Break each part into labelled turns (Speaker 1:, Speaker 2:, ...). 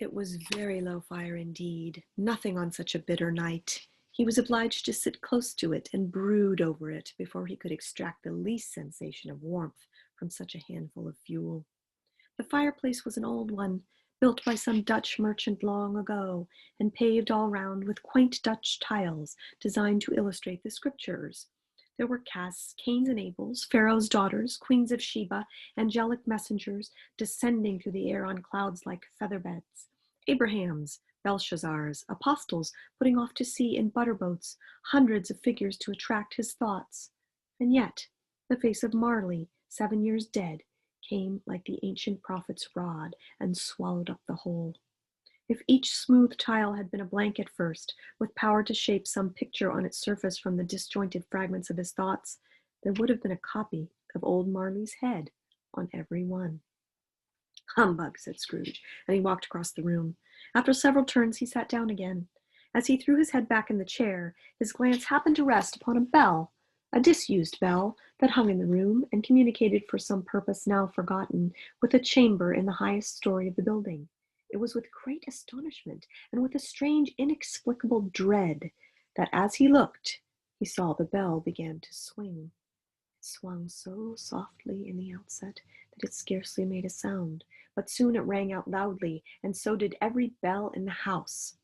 Speaker 1: It was very low fire indeed, nothing on such a bitter night. He was obliged to sit close to it and brood over it before he could extract the least sensation of warmth from such a handful of fuel. The fireplace was an old one, built by some Dutch merchant long ago, and paved all round with quaint Dutch tiles designed to illustrate the scriptures. There were casts, Cains and Abels, Pharaoh's daughters, queens of Sheba, angelic messengers descending through the air on clouds like feather beds, Abrahams, Belshazzars, apostles putting off to sea in butterboats, hundreds of figures to attract his thoughts. And yet, the face of Marley, 7 years dead, came like the ancient prophet's rod and swallowed up the whole. If each smooth tile had been a blanket first, with power to shape some picture on its surface from the disjointed fragments of his thoughts, there would have been a copy of old Marley's head on every one. Humbug, said Scrooge, and he walked across the room. After several turns, he sat down again. As he threw his head back in the chair, his glance happened to rest upon a bell, a disused bell that hung in the room and communicated for some purpose now forgotten with a chamber in the highest story of the building. It was with great astonishment and with a strange, inexplicable dread that as he looked, he saw the bell began to swing. It swung so softly in the outset that it scarcely made a sound, but soon it rang out loudly, and so did every bell in the house.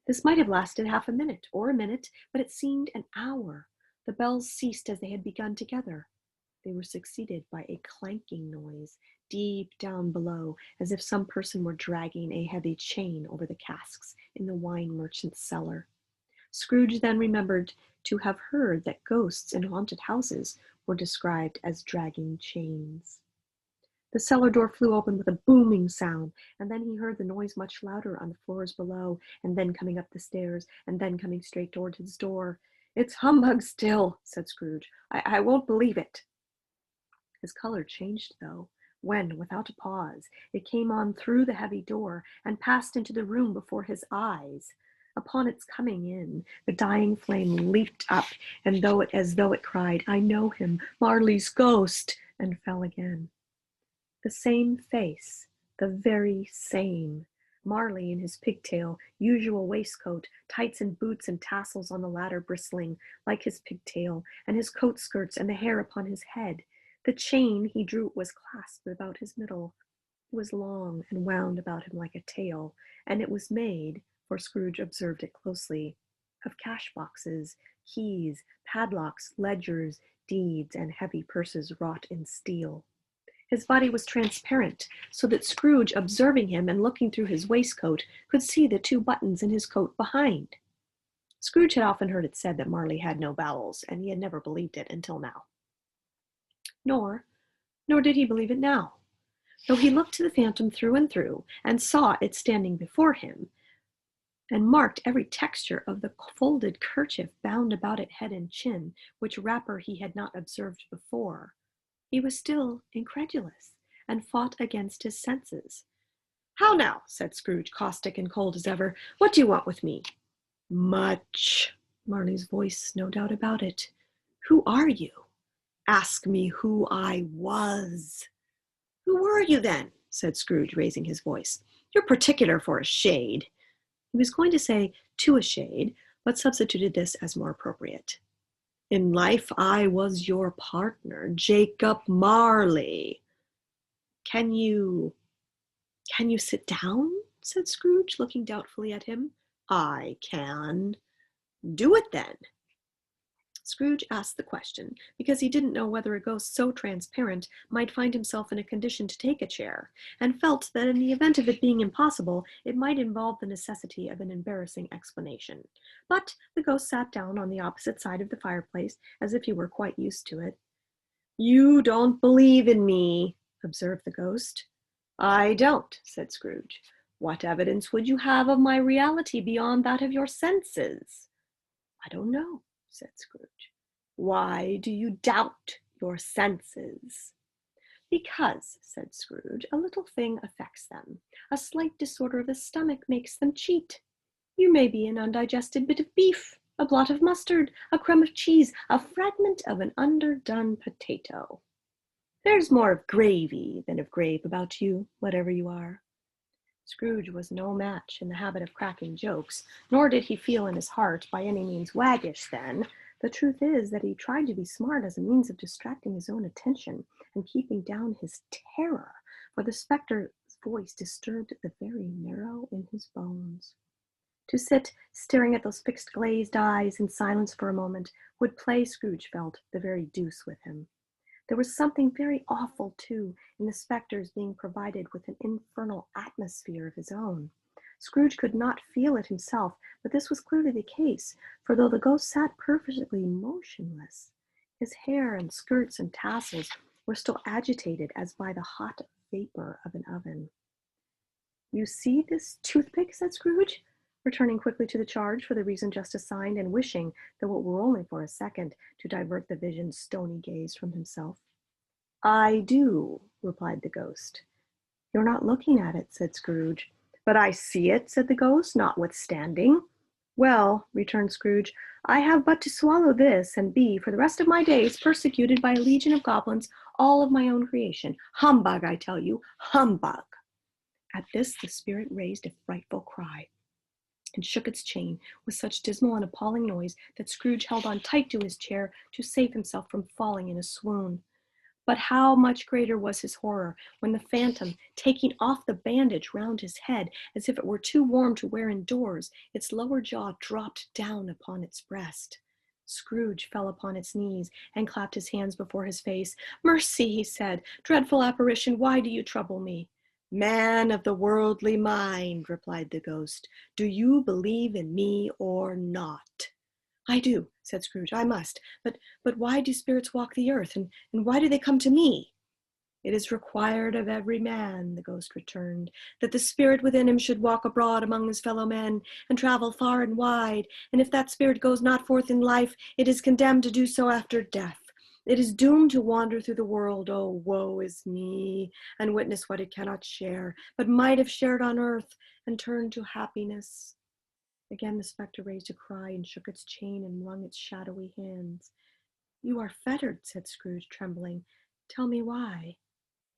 Speaker 1: This might have lasted half a minute or a minute, but it seemed an hour. The bells ceased as they had begun together. They were succeeded by a clanking noise deep down below, as if some person were dragging a heavy chain over the casks in the wine merchant's cellar. Scrooge then remembered to have heard that ghosts in haunted houses were described as dragging chains. The cellar door flew open with a booming sound, and then he heard the noise much louder on the floors below, and then coming up the stairs, and then coming straight toward his door. "It's humbug still," said Scrooge. I won't believe it." His color changed, though, when, without a pause, it came on through the heavy door and passed into the room before his eyes. Upon its coming in, the dying flame leaped up, and as though it cried, "I know him, Marley's ghost," and fell again. The same face, the very same. Marley in his pigtail, usual waistcoat, tights and boots and tassels on the latter bristling, like his pigtail, and his coat skirts and the hair upon his head. The chain he drew was clasped about his middle. It was long and wound about him like a tail, and it was made, for Scrooge observed it closely, of cash boxes, keys, padlocks, ledgers, deeds, and heavy purses wrought in steel. His body was transparent, so that Scrooge, observing him and looking through his waistcoat, could see the 2 buttons in his coat behind. Scrooge had often heard it said that Marley had no bowels, and he had never believed it until now. Nor did he believe it now. Though he looked to the phantom through and through, and saw it standing before him, and marked every texture of the folded kerchief bound about it head and chin, which wrapper he had not observed before, he was still incredulous, and fought against his senses. "How now?" said Scrooge, caustic and cold as ever. "What do you want with me?" "Much." Marley's voice, no doubt about it. "Who are you?" "Ask me who I was." "Who were you then?" said Scrooge, raising his voice. "You're particular for a shade." He was going to say "to a shade," but substituted this as more appropriate. "In life I was your partner, Jacob Marley." Can you sit down?" said Scrooge, looking doubtfully at him. "I can." "Do it, then." Scrooge asked the question because he didn't know whether a ghost so transparent might find himself in a condition to take a chair, and felt that in the event of it being impossible, it might involve the necessity of an embarrassing explanation. But the ghost sat down on the opposite side of the fireplace, as if he were quite used to it. "You don't believe in me," observed the ghost. "I don't," said Scrooge. "What evidence would you have of my reality beyond that of your senses?" "I don't know," said Scrooge. "Why do you doubt your senses?" "Because," said Scrooge, "a little thing affects them. A slight disorder of the stomach makes them cheat. You may be an undigested bit of beef, a blot of mustard, a crumb of cheese, a fragment of an underdone potato. There's more of gravy than of grave about you, whatever you are." Scrooge was no match in the habit of cracking jokes, nor did he feel in his heart by any means waggish then. The truth is that he tried to be smart as a means of distracting his own attention and keeping down his terror, for the spectre's voice disturbed the very marrow in his bones. To sit staring at those fixed glazed eyes in silence for a moment would play, Scrooge felt, the very deuce with him. There was something very awful, too, in the spectre's being provided with an infernal atmosphere of his own. Scrooge could not feel it himself, but this was clearly the case, for though the ghost sat perfectly motionless, his hair and skirts and tassels were still agitated as by the hot vapor of an oven. "You see this toothpick?" said Scrooge, returning quickly to the charge for the reason just assigned, and wishing, though it were only for a second, to divert the vision's stony gaze from himself. "I do," replied the ghost. "You're not looking at it," said Scrooge. "But I see it," said the ghost, "notwithstanding." "Well," returned Scrooge, "I have but to swallow this, and be, for the rest of my days, persecuted by a legion of goblins, all of my own creation. Humbug, I tell you, humbug!" At this the spirit raised a frightful cry, and shook its chain with such dismal and appalling noise that Scrooge held on tight to his chair to save himself from falling in a swoon. But how much greater was his horror when the phantom, taking off the bandage round his head as if it were too warm to wear indoors, its lower jaw dropped down upon its breast. Scrooge fell upon its knees and clapped his hands before his face. "Mercy," he said, "dreadful apparition, why do you trouble me?" "Man of the worldly mind," replied the ghost, "do you believe in me or not?" "I do," said Scrooge. "I must. But why do spirits walk the earth, and why do they come to me?" "It is required of every man," the ghost returned, "that the spirit within him should walk abroad among his fellow men, and travel far and wide, and if that spirit goes not forth in life, it is condemned to do so after death. It is doomed to wander through the world, oh, woe is me, and witness what it cannot share, but might have shared on earth, and turn to happiness." Again the spectre raised a cry and shook its chain and wrung its shadowy hands. "You are fettered," said Scrooge, trembling. "Tell me why."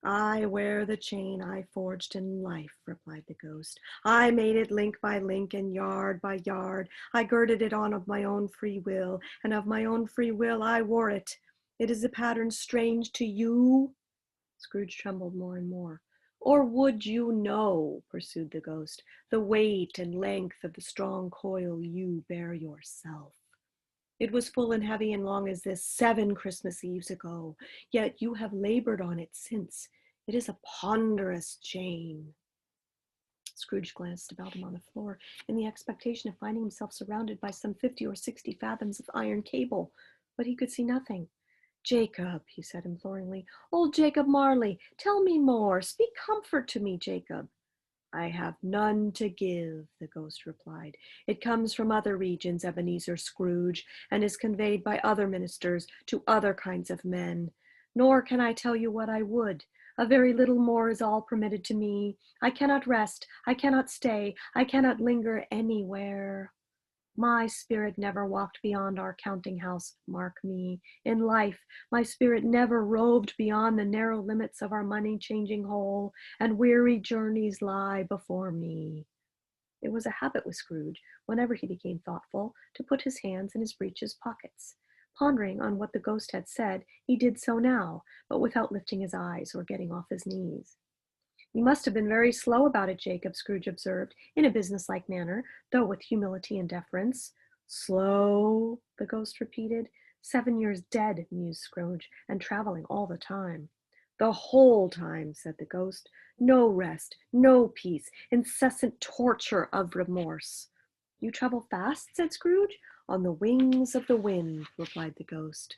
Speaker 1: "I wear the chain I forged in life," replied the ghost. "I made it link by link and yard by yard. I girded it on of my own free will, and of my own free will I wore it. It is a pattern strange to you." Scrooge trembled more and more. "Or would you know," pursued the ghost, "the weight and length of the strong coil you bear yourself? It was full and heavy and long as this 7 Christmas Eves ago, yet you have labored on it since. It is a ponderous chain." Scrooge glanced about him on the floor in the expectation of finding himself surrounded by some 50 or 60 fathoms of iron cable, but he could see nothing. "Jacob," he said imploringly, "old Jacob Marley, tell me more. Speak comfort to me, Jacob." "I have none to give," the ghost replied. "It comes from other regions, Ebenezer Scrooge, and is conveyed by other ministers to other kinds of men. Nor can I tell you what I would. A very little more is all permitted to me. I cannot rest, I cannot stay, I cannot linger anywhere. My spirit never walked beyond our counting house, mark me. In life, my spirit never roved beyond the narrow limits of our money-changing hole, and weary journeys lie before me." It was a habit with Scrooge, whenever he became thoughtful, to put his hands in his breeches pockets. Pondering on what the ghost had said, he did so now, but without lifting his eyes or getting off his knees. "You must have been very slow about it, Jacob," Scrooge observed, in a businesslike manner, though with humility and deference. "Slow?" the ghost repeated. "7 years dead," mused Scrooge, "and traveling all the time." "The whole time," said the ghost. "No rest, no peace, incessant torture of remorse." "You travel fast?" said Scrooge. "On the wings of the wind," replied the ghost.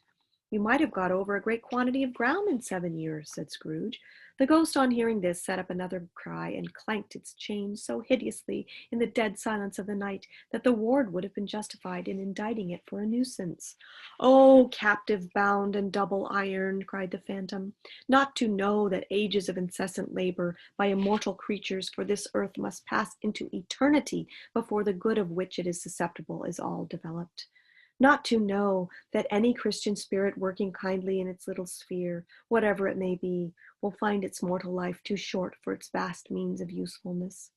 Speaker 1: "You might have got over a great quantity of ground in 7 years," said Scrooge. The ghost, on hearing this, set up another cry and clanked its chain so hideously in the dead silence of the night that the ward would have been justified in indicting it for a nuisance. "Oh, captive bound and double ironed," cried the phantom, "not to know that ages of incessant labor by immortal creatures for this earth must pass into eternity before the good of which it is susceptible is all developed. Not to know that any Christian spirit working kindly in its little sphere, whatever it may be, will find its mortal life too short for its vast means of usefulness.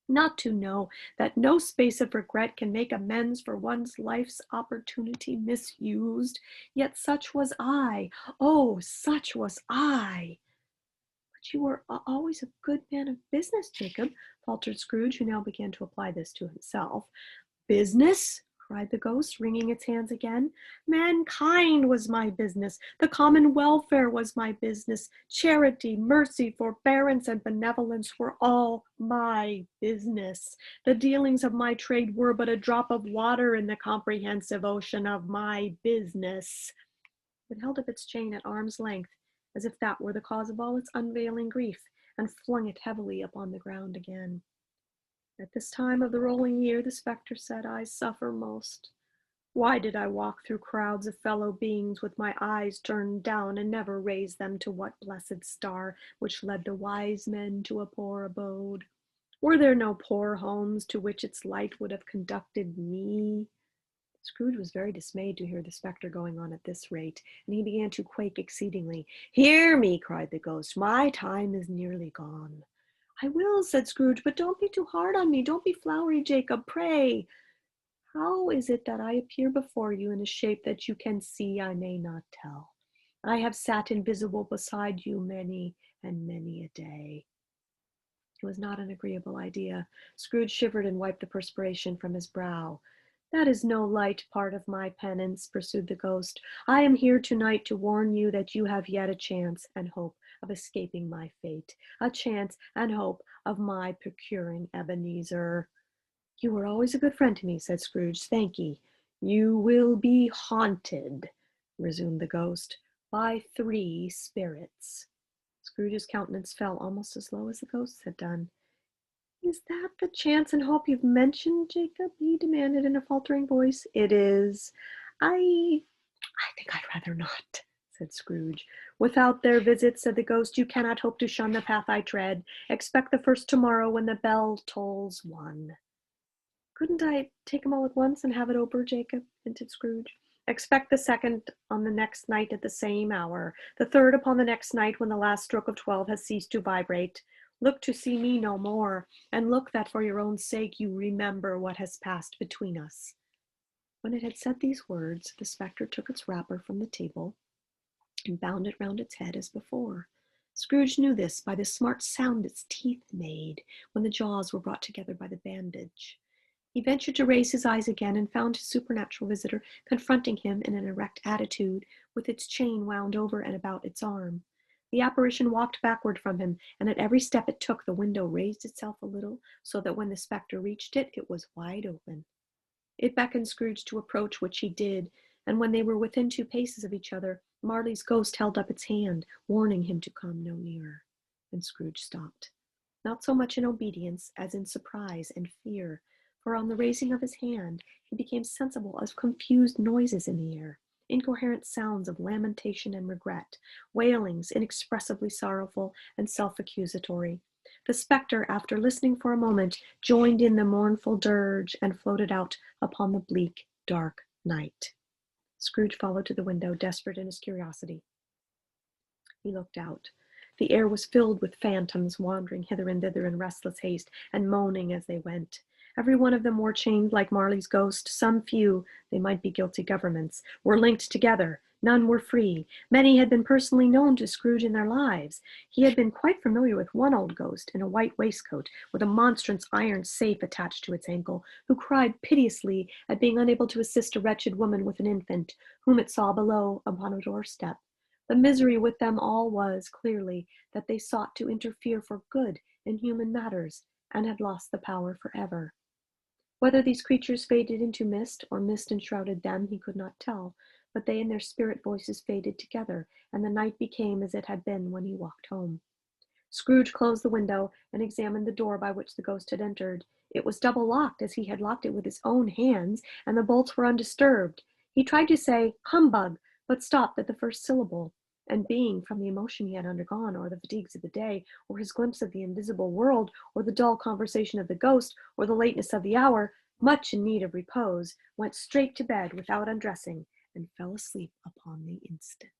Speaker 1: Not to know that no space of regret can make amends for one's life's opportunity misused. Yet such was I. Oh, such was I. But you were always a good man of business, Jacob, faltered Scrooge, who now began to apply this to himself. Business? Cried the ghost, wringing its hands again. Mankind was my business. The common welfare was my business. Charity, mercy, forbearance, and benevolence were all my business. The dealings of my trade were but a drop of water in the comprehensive ocean of my business. It held up its chain at arm's length, as if that were the cause of all its unveiling grief, and flung it heavily upon the ground again. At this time of the rolling year, the spectre said, I suffer most. Why did I walk through crowds of fellow beings with my eyes turned down and never raise them to what blessed star which led the wise men to a poor abode? Were there no poor homes to which its light would have conducted me? Scrooge was very dismayed to hear the spectre going on at this rate, and he began to quake exceedingly. Hear me, cried the ghost. My time is nearly gone. I will, said Scrooge, but don't be too hard on me. Don't be flowery, Jacob, pray. How is it that I appear before you in a shape that you can see I may not tell? I have sat invisible beside you many and many a day. It was not an agreeable idea. Scrooge shivered and wiped the perspiration from his brow. That is no light part of my penance, pursued the ghost. I am here tonight to warn you that you have yet a chance and hope of escaping my fate, a chance and hope of my procuring Ebenezer. You were always a good friend to me, said Scrooge. Thank ye. You will be haunted, resumed the ghost, by 3 spirits. Scrooge's countenance fell almost as low as the ghost had done. Is that the chance and hope you've mentioned, Jacob? He demanded in a faltering voice. It is. I think I'd rather not, said Scrooge. Without their visit, said the ghost, you cannot hope to shun the path I tread. Expect the first tomorrow when the bell tolls 1. Couldn't I take 'em all at once and have it over, Jacob? Hinted Scrooge. Expect the second on the next night at the same hour, the third upon the next night when the last stroke of 12 has ceased to vibrate. Look to see me no more, and look that for your own sake you remember what has passed between us. When it had said these words, the spectre took its wrapper from the table and bound it round its head as before. Scrooge knew this by the smart sound its teeth made when the jaws were brought together by the bandage. He ventured to raise his eyes again and found his supernatural visitor confronting him in an erect attitude, with its chain wound over and about its arm. The apparition walked backward from him, and at every step it took, the window raised itself a little, so that when the spectre reached it, it was wide open. It beckoned Scrooge to approach, which he did, and when they were within 2 paces of each other, Marley's ghost held up its hand, warning him to come no nearer. And Scrooge stopped, not so much in obedience as in surprise and fear, for on the raising of his hand he became sensible of confused noises in the air, incoherent sounds of lamentation and regret, wailings inexpressibly sorrowful and self-accusatory. The spectre, after listening for a moment, joined in the mournful dirge and floated out upon the bleak, dark night. Scrooge followed to the window, desperate in his curiosity. He looked out. The air was filled with phantoms wandering hither and thither in restless haste, and moaning as they went. Every one of them were chained like Marley's ghost. Some few, they might be guilty governments, were linked together. None were free. Many had been personally known to Scrooge in their lives. He had been quite familiar with one old ghost in a white waistcoat, with a monstrous iron safe attached to its ankle, who cried piteously at being unable to assist a wretched woman with an infant, whom it saw below upon a doorstep. The misery with them all was, clearly, that they sought to interfere for good in human matters, and had lost the power forever. Whether these creatures faded into mist, or mist enshrouded them, he could not tell, but they and their spirit voices faded together, and the night became as it had been when he walked home. Scrooge closed the window, and examined the door by which the ghost had entered. It was double locked, as he had locked it with his own hands, and the bolts were undisturbed. He tried to say, "Humbug," but stopped at the first syllable, and being, from the emotion he had undergone, or the fatigues of the day, or his glimpse of the invisible world, or the dull conversation of the ghost, or the lateness of the hour, much in need of repose, went straight to bed without undressing, and fell asleep upon the instant.